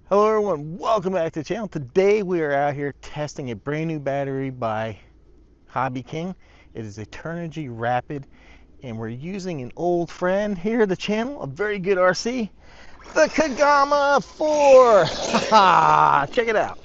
Hello everyone, welcome back to the channel. Today we are out here testing a brand new battery by HobbyKing. It is a Turnigy Rapid, and we're using an old friend here at the channel, a very good RC, the Kagama 4. Check it out.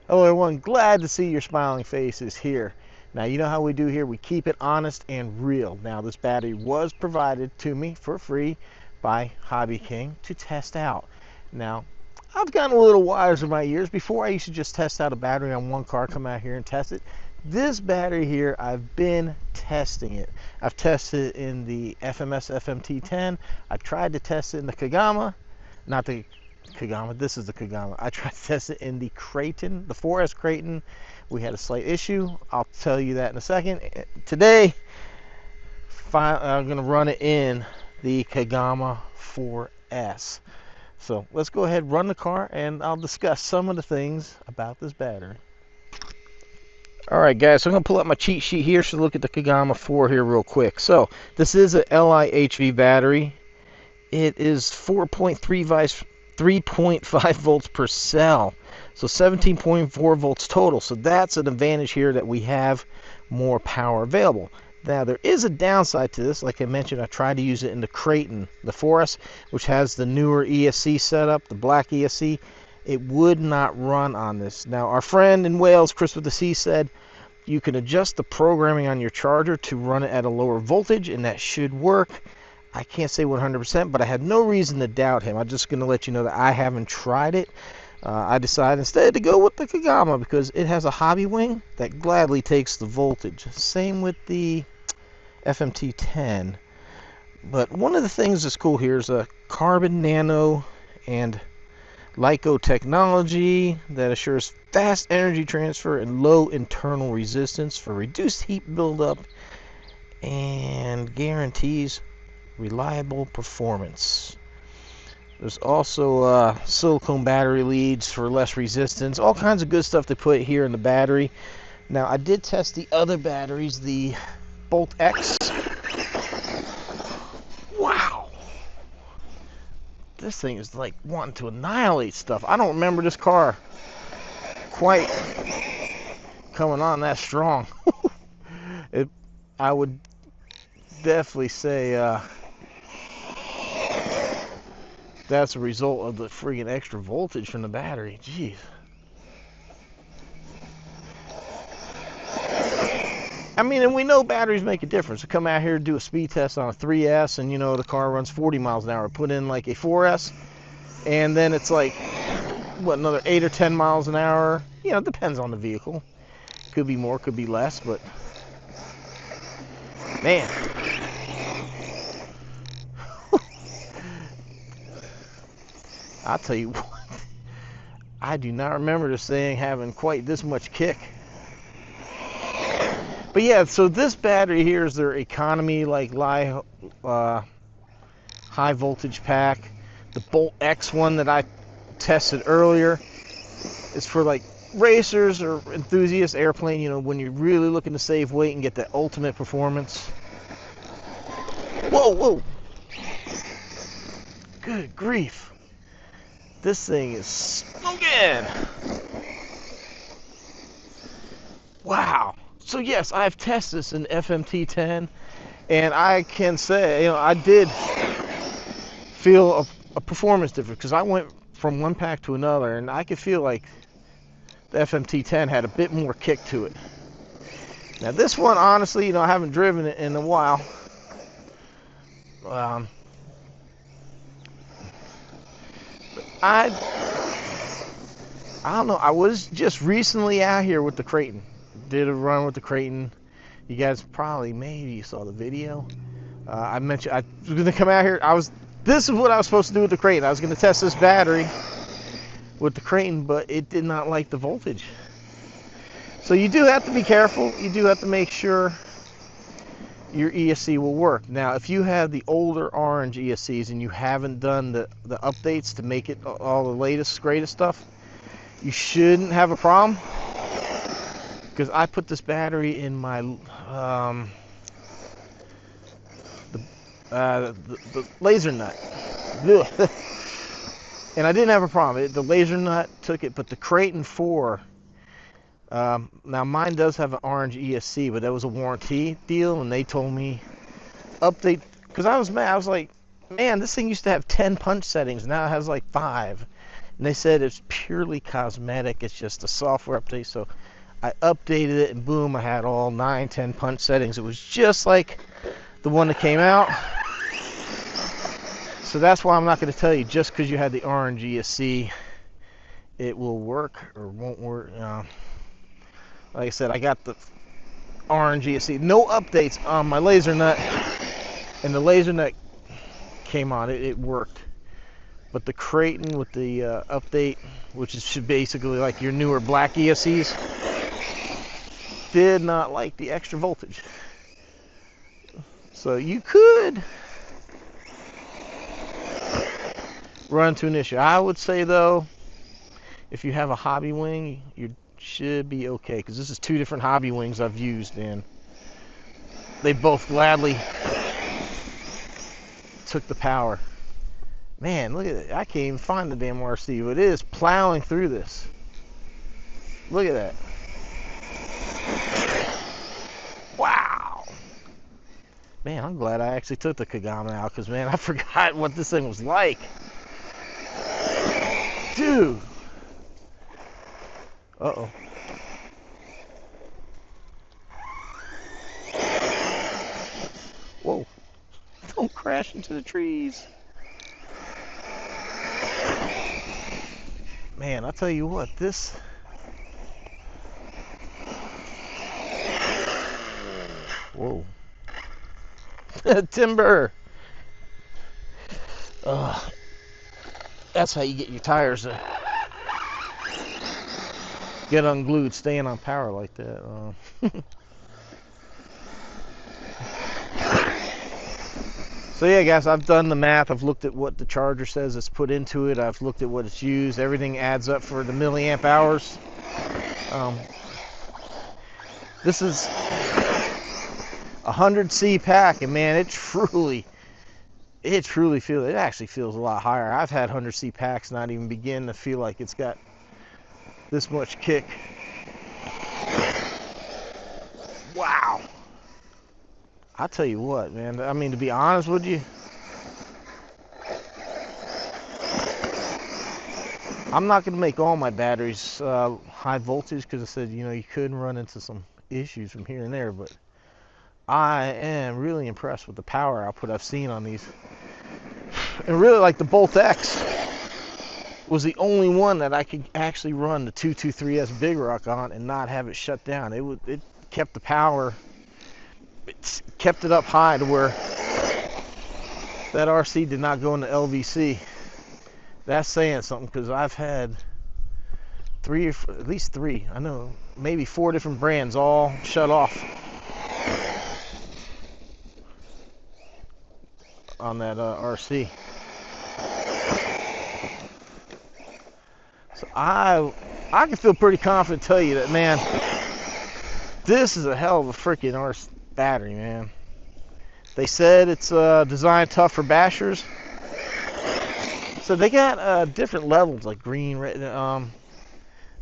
Hello everyone, glad to see your smiling faces here. Now you know how we do here, we keep it honest and real. Now this battery was provided to me for free by HobbyKing to test out. Now I've gotten a little wise over my years. Before I used to just test out a battery on one car, come out here and test it. This battery here, I've been testing it. I've tested it in the FMS FMT10. I tried to test it in the Kagama, not the Kagama, this is the Kagama. I tried to test it in the Creighton, the 4S Creighton. We had a slight issue. I'll tell you that in a second. Today, I'm going to run it in the Kagama 4S. So let's go ahead and run the car and I'll discuss some of the things about this battery. Alright guys, so I'm going to pull up my cheat sheet here so look at the Kagama 4 here real quick. So this is a LiHV battery. It is 3.5 volts per cell, so 17.4 volts total. So that's an advantage here that we have more power available. Now there is a downside to this. Like I mentioned, I tried to use it in the Creighton, the 4S, which has the newer ESC setup, the black ESC. It would not run on this. Now our friend in Wales, Chris with the C, said you can adjust the programming on your charger to run it at a lower voltage, and that should work. I can't say 100%, but I had no reason to doubt him. I'm just going to let you know that I haven't tried it. I decided instead to go with the Kagama because it has a hobby wing that gladly takes the voltage. Same with the FMT10. But one of the things that's cool here is a carbon nano and LiCo technology that assures fast energy transfer and low internal resistance for reduced heat buildup and guarantees reliable performance. There's also silicone battery leads for less resistance. All kinds of good stuff to put here in the battery. Now I did test the other batteries, the Bolt X. Wow, this thing is like wanting to annihilate stuff. I don't remember this car quite coming on that strong. I would definitely say that's a result of the friggin' extra voltage from the battery. Jeez. I mean, and we know batteries make a difference. To come out here and do a speed test on a 3S and, you know, the car runs 40 miles an hour. Put in like a 4S and then it's like, what, another 8 or 10 miles an hour. You know, it depends on the vehicle. Could be more, could be less, but man. I'll tell you what, I do not remember this thing having quite this much kick. But yeah, so this battery here is their economy, like high voltage pack. The Bolt X one that I tested earlier is for like racers or enthusiast airplane, you know, when you're really looking to save weight and get that ultimate performance. Whoa, whoa. Good grief. This thing is smoking. Wow. So yes, I've tested this in FMT10, and I can say, you know, I did feel a performance difference because I went from one pack to another, and I could feel like the FMT10 had a bit more kick to it. Now this one, honestly, you know, I haven't driven it in a while. I don't know. I was just recently out here with the Creighton. Did a run with the Creighton. You guys probably maybe saw the video. I mentioned I was going to come out here. This is what I was supposed to do with the Creighton. I was going to test this battery with the Creighton, but it did not like the voltage. So you do have to be careful. You do have to make sure your ESC will work. Now, if you have the older orange ESCs and you haven't done the updates to make it all the latest, greatest stuff, you shouldn't have a problem. Because I put this battery in my the laser nut. Ugh. And I didn't have a problem. The laser nut took it, but the Kraton 4, now mine does have an orange ESC, but that was a warranty deal, and they told me update, because I was mad. I was like, man, this thing used to have 10 punch settings, now it has like 5. And they said it's purely cosmetic, it's just a software update. So I updated it, and boom, I had all 9, 10 punch settings. It was just like the one that came out. So that's why I'm not going to tell you just because you had the orange ESC it will work or won't work. Like I said, I got the orange ESC. No updates on my laser nut, and the laser nut came on. It worked. But the Kraton with the update, which is basically like your newer black ESCs, did not like the extra voltage. So you could run into an issue. I would say though, if you have a hobby wing, you should be okay, because this is 2 different hobby wings I've used, and they both gladly took the power. Man, look at it. I can't even find the damn RC, but it is plowing through this. Look at that. Wow. Man, I'm glad I actually took the Kagama out, because man, I forgot what this thing was like. Dude. Uh-oh. Whoa. Don't crash into the trees. Man, I'll tell you what, this... Whoa. Timber. That's how you get your tires to get unglued, staying on power like that. So yeah, guys, I've done the math. I've looked at what the charger says it's put into it. I've looked at what it's used. Everything adds up for the milliamp hours. This is a 100C pack, and man, it truly feels, it actually feels a lot higher. I've had 100C packs not even begin to feel like it's got this much kick. Wow. I'll tell you what, man, I mean, to be honest with you, I'm not going to make all my batteries high voltage, because I said, you know, you could run into some issues from here and there, but I am really impressed with the power output I've seen on these. And really, like, the Bolt X was the only one that I could actually run the 223S Big Rock on and not have it shut down. It kept the power, it kept it up high to where that RC did not go into LVC. That's saying something, because I've had at least three, I know, maybe 4 different brands all shut off on that RC. So I can feel pretty confident to tell you that, man, this is a hell of a freaking RC battery, man. They said it's designed tough for bashers. So they got different levels, like green, red.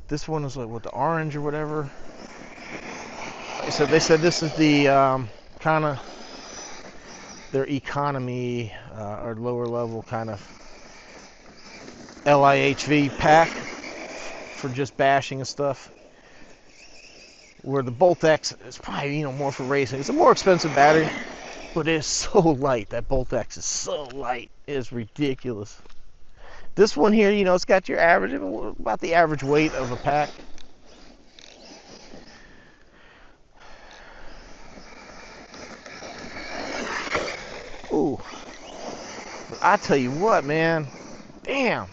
This one is like what, the orange or whatever. So they said this is the kind of their economy or lower level kind of LiHV pack for just bashing and stuff. Where the Bolt X is probably, you know, more for racing. It's a more expensive battery, but it is so light. That Bolt X is so light. It is ridiculous. This one here, you know, it's got your average, about the average weight of a pack. Ooh. But I tell you what, man. Damn.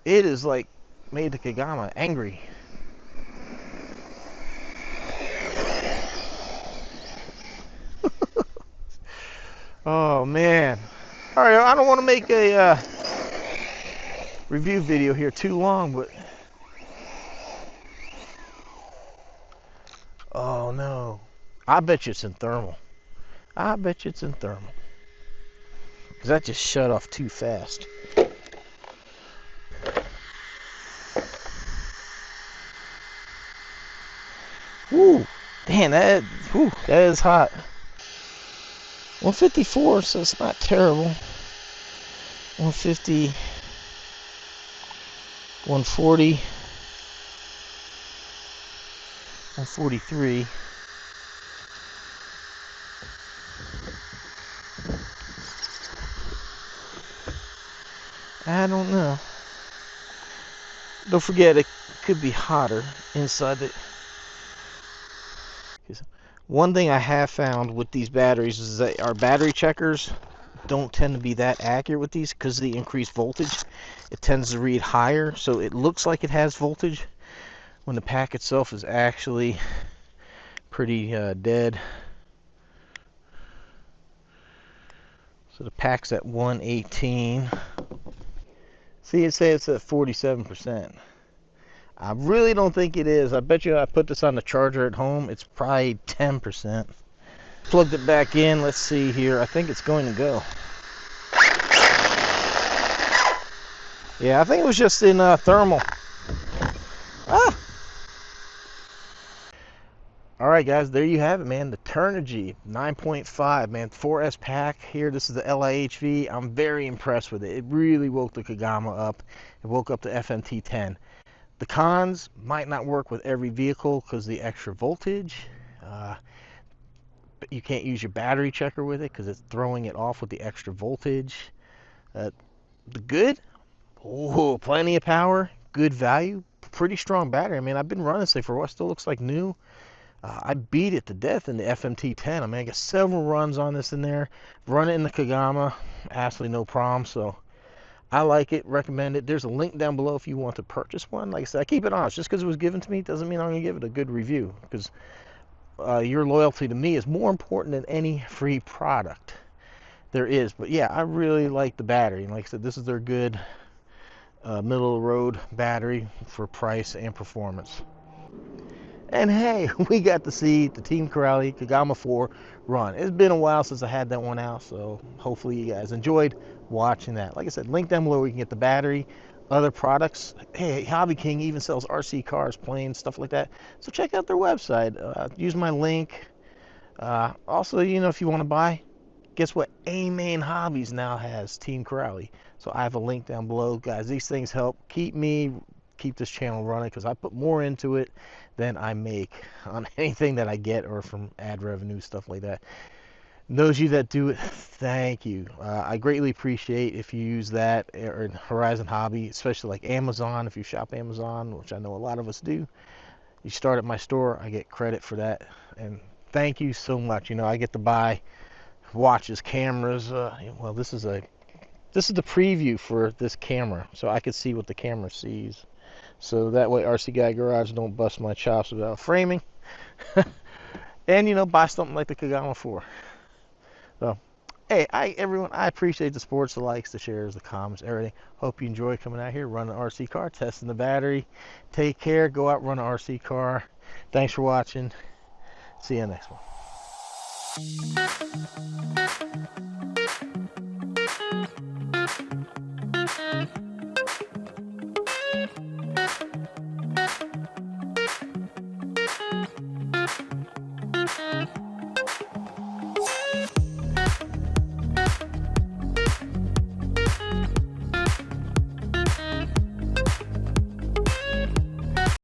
It is like made the Kagama angry. Oh, man. All right, I don't want to make a review video here too long, but oh no, I bet you it's in thermal. I bet you it's in thermal. Because that just shut off too fast. Woo! Damn, that is hot. 154, so it's not terrible. 150, 140, 143. I don't know. Don't forget, it could be hotter inside the... One thing I have found with these batteries is that our battery checkers don't tend to be that accurate with these because of the increased voltage. It tends to read higher, so it looks like it has voltage when the pack itself is actually pretty dead. So the pack's at 118. See, it says it's at 47%. I really don't think it is. I bet you I put this on the charger at home, it's probably 10%. Plugged it back in. Let's see here. I think it's going to go. Yeah, I think it was just in thermal. Ah! Alright guys, there you have it, man. The Turnigy 9.5, man. 4S pack here. This is the LiHV. I'm very impressed with it. It really woke the Kagama up. It woke up the FMT10. The cons might not work with every vehicle because of the extra voltage. But you can't use your battery checker with it because it's throwing it off with the extra voltage. The good, oh, plenty of power, good value, pretty strong battery. I mean, I've been running this thing for a while. Still looks like new. I beat it to death in the FMT10. I mean, I got several runs on this in there. Run it in the Kagama, absolutely no problem. So I like it, recommend it. There's a link down below if you want to purchase one. Like I said, I keep it honest. Just because it was given to me doesn't mean I'm going to give it a good review, because your loyalty to me is more important than any free product there is. But yeah, I really like the battery. And like I said, this is their good middle of the road battery for price and performance. And hey, we got to see the Team Corrali Kagama 4 run. It's been a while since I had that one out, so hopefully you guys enjoyed watching that. Like I said, link down below where you can get the battery, other products. Hey, HobbyKing even sells RC cars, planes, stuff like that. So check out their website. Use my link. Also, you know, if you want to buy, guess what? A-Main Hobbies now has Team Corrali. So I have a link down below. Guys, these things help keep this channel running, because I put more into it than I make on anything that I get or from ad revenue, stuff like that. Those of you that do it, thank you. I greatly appreciate if you use that, or Horizon Hobby, especially like Amazon. If you shop Amazon, which I know a lot of us do, you start at my store, I get credit for that. And thank you so much. You know, I get to buy watches, cameras. Well, this is the preview for this camera, so I could see what the camera sees. So that way RC Guy Garage don't bust my chops without framing. And, you know, buy something like the Kagama 4. So, hey, everyone, I appreciate the supports, the likes, the shares, the comments, everything. Hope you enjoy coming out here, running an RC car, testing the battery. Take care. Go out, run an RC car. Thanks for watching. See you next one.